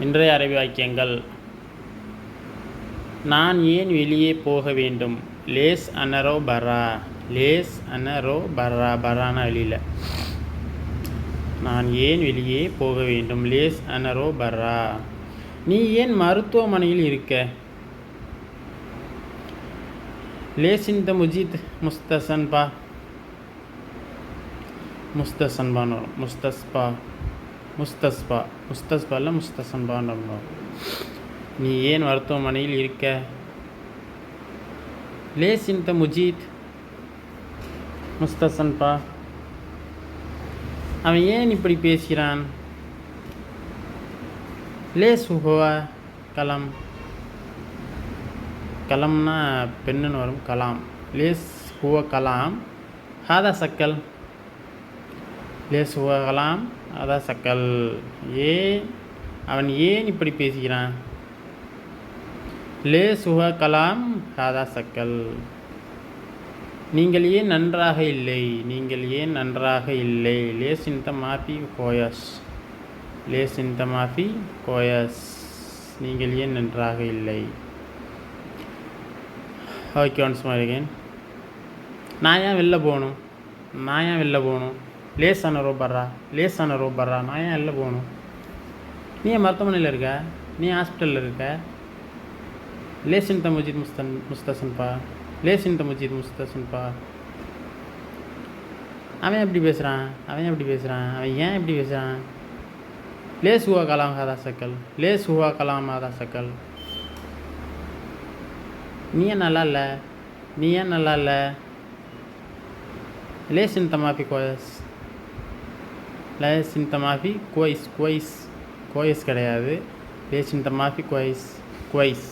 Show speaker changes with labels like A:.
A: இன்றைய அரபி வாக்கியங்கள். நான் ஏன் வெளியே போக வேண்டும்? லேஸ் அனரோ பரா. லேஸ் அனரோ பரா. பரானா வெளியில். நான் ஏன் வெளியே போக வேண்டும்? லேஸ் அனரோ பரா. நீ ஏன் மருத்துவமனையில் இருக்க? லேஸ் இந்த முஜித் முஸ்தசன் பா. முஸ்தசன் பான்னு வரும். முஸ்தஸ்பா முஸ்தஸ்பா முஸ்தஸ்பா இல்லை முஸ்தசன் பான்னு வரும். நீ ஏன் மருத்துவமனையில் இருக்க? லேஸ் இந்த முஜித் முஸ்தசன் பா. அவன் ஏன் இப்படி பேசுகிறான்? லேஸ் ஹுவா கலாம். கலம்னா பெண்ணுன்னு வரும். கலாம். லேஸ் ஹுவ கலாம் ஹாதா சக்கல். லேஸ் ஹுவ கலாம் ஹாதா சக்கல். அவன் ஏன் இப்படி பேசுகிறான்? லேஸ் ஹுவ கலாம் ஹாதா சக்கல். நீங்கள் ஏன் நன்றாக இல்லை? நீங்கள் ஏன் நன்றாக இல்லை? லேஸ் இந்த மாஃபி கோயஸ். லேஸ் இந்த மாஃபி கோயஸ். நீங்கள் ஏன் நன்றாக இல்லை? Okay, once more again. நான் ஏன் வெளில போகணும்? நான் ஏன் வெளில போகணும்? லேஸ் அனரோ பர்றா. லேஸ் அனரோ பர்றா. நான் ஏன் வெளில போகணும்? நீ ஏன் மருத்துவமனையில் இருக்க? நீ ஹாஸ்பிட்டலில் இருக்க? லேஸ் இந்த முஜித் முஸ்தசன்பா. லேஸ் இந்த முஜித் முஸ்தசன்பா. அவன் எப்படி பேசுகிறான்? அவன் எப்படி பேசுகிறான்? அவன் ஏன் எப்படி பேசுகிறான்? லேஸ் ஹுவா கலாம் ஹாதா சக்கல். லேஸ் ஹுவா கலாம் ஹாதா சக்கல். நீ ஏன் நல்லா இல்லை? நீ ஏன் நல்லா இல்லை? லேஸ் இந்த மாஃபி கோயஸ். லேஸ் இந்த மாஃபி கோய்ஸ். கோய்ஸ் கோயஸ் கிடையாது. லேஸ் இந்த மாஃபி கோய்ஸ். கோய்ஸ்